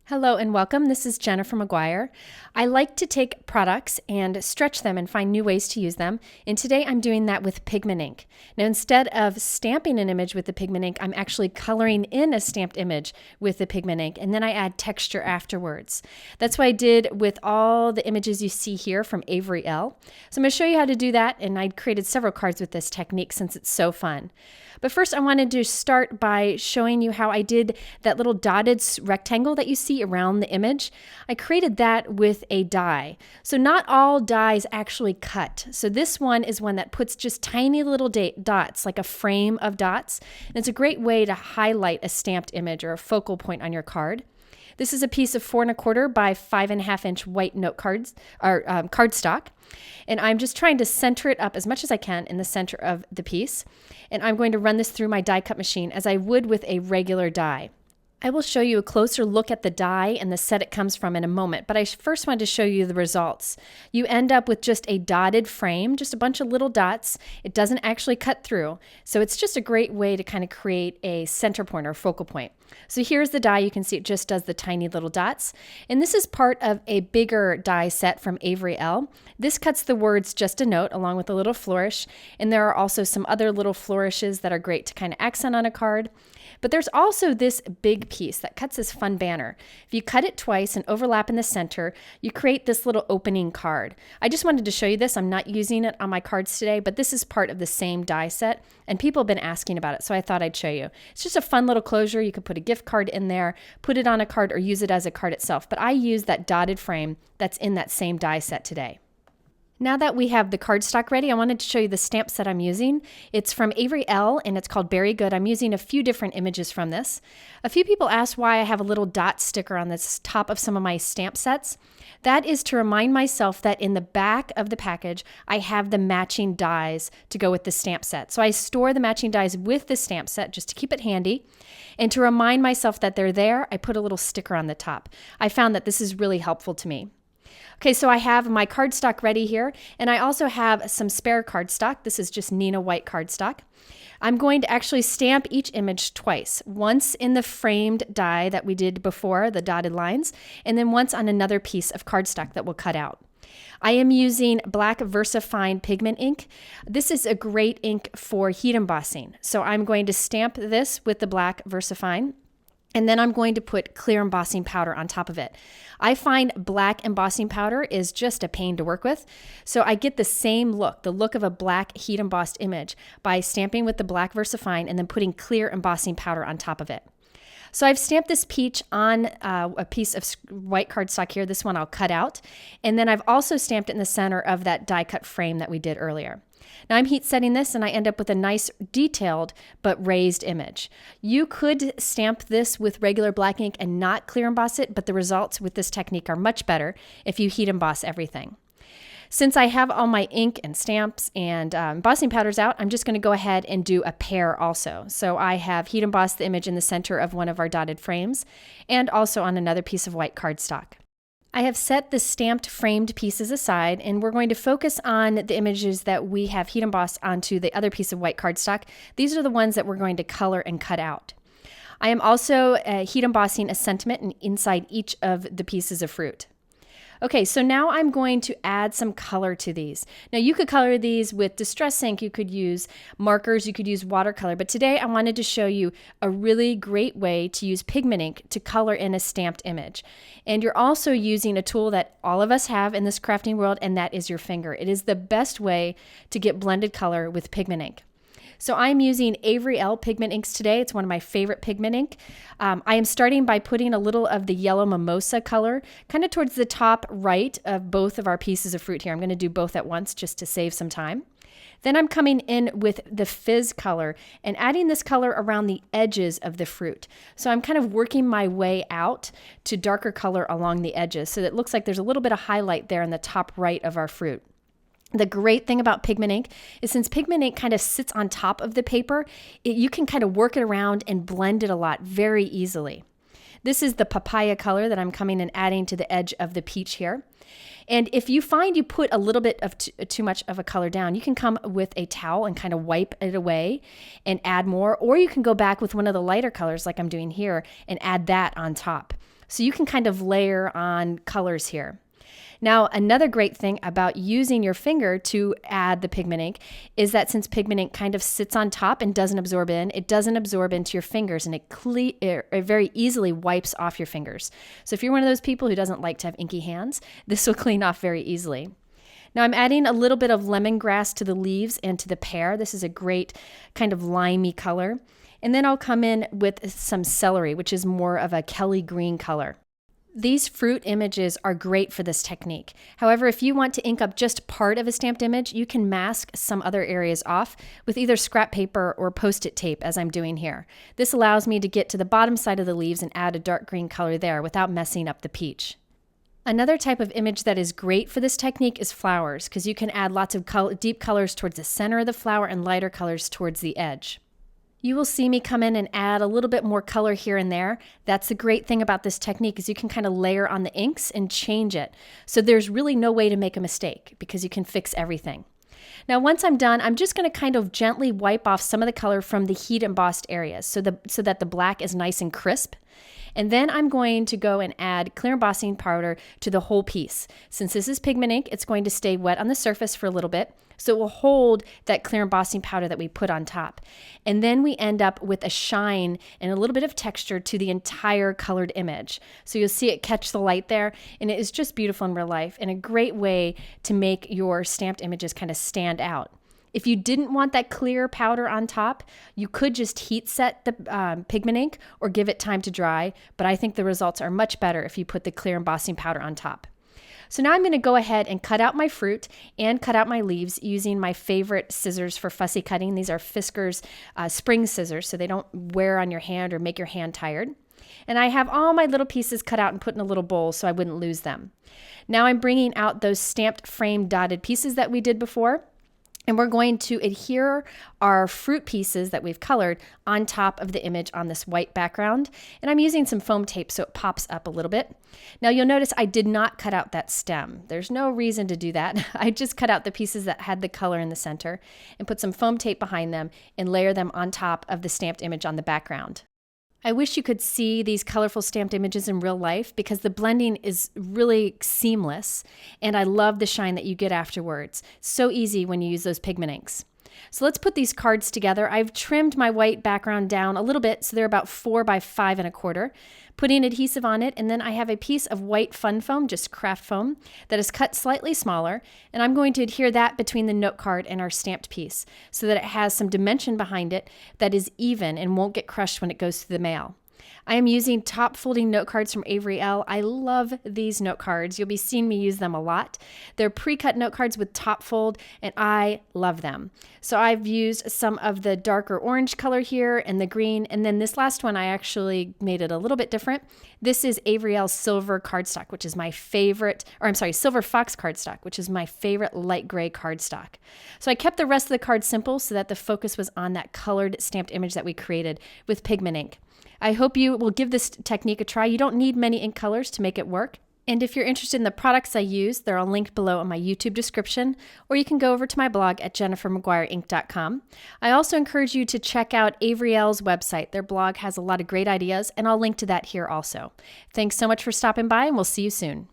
Hello and welcome. This is Jennifer McGuire. I like to take products and stretch them and find new ways to use them. And today I'm doing that with Pigment Ink. Now, instead of stamping an image with the Pigment Ink, I'm actually coloring in a stamped image with the Pigment Ink, and then I add texture afterwards. That's what I did with all the images you see here from Avery Elle. So I'm going to show you how to do that, and I created several cards with this technique since it's so fun. But first I wanted to start by showing you how I did that little dotted rectangle that you see around the image. I created that with a die. So not all dies actually cut. So this one is one that puts just tiny little dots, like a frame of dots. And it's a great way to highlight a stamped image or a focal point on your card. This is a piece of 4 1/4 by 5.5 inch white note cards or cardstock. And I'm just trying to center it up as much as I can in the center of the piece. And I'm going to run this through my die cut machine as I would with a regular die. I will show you a closer look at the die and the set it comes from in a moment, but I first wanted to show you the results. You end up with just a dotted frame, just a bunch of little dots. It doesn't actually cut through, so it's just a great way to kind of create a center point or focal point. So here's the die. You can see it just does the tiny little dots, and this is part of a bigger die set from Avery Elle. This cuts the words just a note along with a little flourish, and there are also some other little flourishes that are great to kind of accent on a card. But there's also this big piece that cuts this fun banner. If you cut it twice and overlap in the center, you create this little opening card. I just wanted to show you this. I'm not using it on my cards today, but this is part of the same die set, and people have been asking about it, so I thought I'd show you. It's just a fun little closure. You could put a gift card in there, put it on a card, or use it as a card itself. But I use that dotted frame that's in that same die set today. Now that we have the cardstock ready, I wanted to show you the stamp set I'm using. It's from Avery Elle, and it's called Berry Good. I'm using a few different images from this. A few people asked why I have a little dot sticker on the top of some of my stamp sets. That is to remind myself that in the back of the package, I have the matching dies to go with the stamp set. So I store the matching dies with the stamp set just to keep it handy. And to remind myself that they're there, I put a little sticker on the top. I found that this is really helpful to me. Okay, so I have my cardstock ready here, and I also have some spare cardstock. This is just Nina white cardstock. I'm going to actually stamp each image twice, once in the framed die that we did before, the dotted lines, and then once on another piece of cardstock that we'll cut out. I am using black VersaFine pigment ink. This is a great ink for heat embossing. So I'm going to stamp this with the black VersaFine. And then I'm going to put clear embossing powder on top of it. I find black embossing powder is just a pain to work with. So I get the same look, the look of a black heat embossed image, by stamping with the black VersaFine and then putting clear embossing powder on top of it. So I've stamped this peach on a piece of white cardstock here. This one I'll cut out. And then I've also stamped it in the center of that die cut frame that we did earlier. Now I'm heat setting this, and I end up with a nice detailed but raised image. You could stamp this with regular black ink and not clear emboss it, but the results with this technique are much better if you heat emboss everything. Since I have all my ink and stamps and embossing powders out, I'm just going to go ahead and do a pair also. So I have heat embossed the image in the center of one of our dotted frames and also on another piece of white cardstock. I have set the stamped framed pieces aside, and we're going to focus on the images that we have heat embossed onto the other piece of white cardstock. These are the ones that we're going to color and cut out. I am also heat embossing a sentiment inside each of the pieces of fruit. Okay, so now I'm going to add some color to these. Now you could color these with distress ink, you could use markers, you could use watercolor, but today I wanted to show you a really great way to use pigment ink to color in a stamped image. And you're also using a tool that all of us have in this crafting world, and that is your finger. It is the best way to get blended color with pigment ink. So I'm using Avery Elle pigment inks today. It's one of my favorite pigment ink. I am starting by putting a little of the yellow mimosa color kind of towards the top right of both of our pieces of fruit here. I'm going to do both at once just to save some time. Then I'm coming in with the fizz color and adding this color around the edges of the fruit. So I'm kind of working my way out to darker color along the edges so that it looks like there's a little bit of highlight there in the top right of our fruit. The great thing about pigment ink is since pigment ink kind of sits on top of the paper, you can kind of work it around and blend it a lot very easily. This is the papaya color that I'm coming and adding to the edge of the peach here. And if you find you put a little bit of too much of a color down, you can come with a towel and kind of wipe it away and add more, or you can go back with one of the lighter colors like I'm doing here and add that on top. So you can kind of layer on colors here. Now, another great thing about using your finger to add the pigment ink is that since pigment ink kind of sits on top and doesn't absorb in, it doesn't absorb into your fingers, and it very easily wipes off your fingers. So if you're one of those people who doesn't like to have inky hands, this will clean off very easily. Now I'm adding a little bit of lemongrass to the leaves and to the pear. This is a great kind of limey color. And then I'll come in with some celery, which is more of a Kelly green color. These fruit images are great for this technique. However, if you want to ink up just part of a stamped image, you can mask some other areas off with either scrap paper or Post-it tape, as I'm doing here. This allows me to get to the bottom side of the leaves and add a dark green color there without messing up the peach. Another type of image that is great for this technique is flowers, because you can add lots of deep colors towards the center of the flower and lighter colors towards the edge. You will see me come in and add a little bit more color here and there. That's the great thing about this technique is you can kind of layer on the inks and change it. So there's really no way to make a mistake because you can fix everything. Now once I'm done, I'm just going to kind of gently wipe off some of the color from the heat embossed areas so that the black is nice and crisp. And then I'm going to go and add clear embossing powder to the whole piece. Since this is pigment ink, it's going to stay wet on the surface for a little bit, so it will hold that clear embossing powder that we put on top. And then we end up with a shine and a little bit of texture to the entire colored image. So you'll see it catch the light there, and it is just beautiful in real life and a great way to make your stamped images kind of stand out. If you didn't want that clear powder on top, you could just heat set the pigment ink or give it time to dry, but I think the results are much better if you put the clear embossing powder on top. So now I'm going to go ahead and cut out my fruit and cut out my leaves using my favorite scissors for fussy cutting. These are Fisker's spring scissors, so they don't wear on your hand or make your hand tired. And I have all my little pieces cut out and put in a little bowl so I wouldn't lose them. Now I'm bringing out those stamped frame dotted pieces that we did before. And we're going to adhere our fruit pieces that we've colored on top of the image on this white background. And I'm using some foam tape so it pops up a little bit. Now you'll notice I did not cut out that stem. There's no reason to do that. I just cut out the pieces that had the color in the center and put some foam tape behind them and layer them on top of the stamped image on the background. I wish you could see these colorful stamped images in real life because the blending is really seamless and I love the shine that you get afterwards. So easy when you use those pigment inks. So let's put these cards together. I've trimmed my white background down a little bit, so they're about 4 by 5 1/4. Putting adhesive on it, and then I have a piece of white fun foam, just craft foam, that is cut slightly smaller, and I'm going to adhere that between the note card and our stamped piece so that it has some dimension behind it that is even and won't get crushed when it goes through the mail. I am using top folding note cards from Avery Elle. I love these note cards. You'll be seeing me use them a lot. They're pre-cut note cards with top fold, and I love them. So I've used some of the darker orange color here and the green, and then this last one I actually made it a little bit different. This is Avery Elle Silver cardstock, which is my favorite, Silver Fox cardstock, which is my favorite light gray cardstock. So I kept the rest of the card simple so that the focus was on that colored stamped image that we created with pigment ink. I hope you will give this technique a try. You don't need many ink colors to make it work. And if you're interested in the products I use, they're all linked below in my YouTube description, or you can go over to my blog at jennifermcguireinc.com. I also encourage you to check out Avery Elle's website. Their blog has a lot of great ideas, and I'll link to that here also. Thanks so much for stopping by, and we'll see you soon.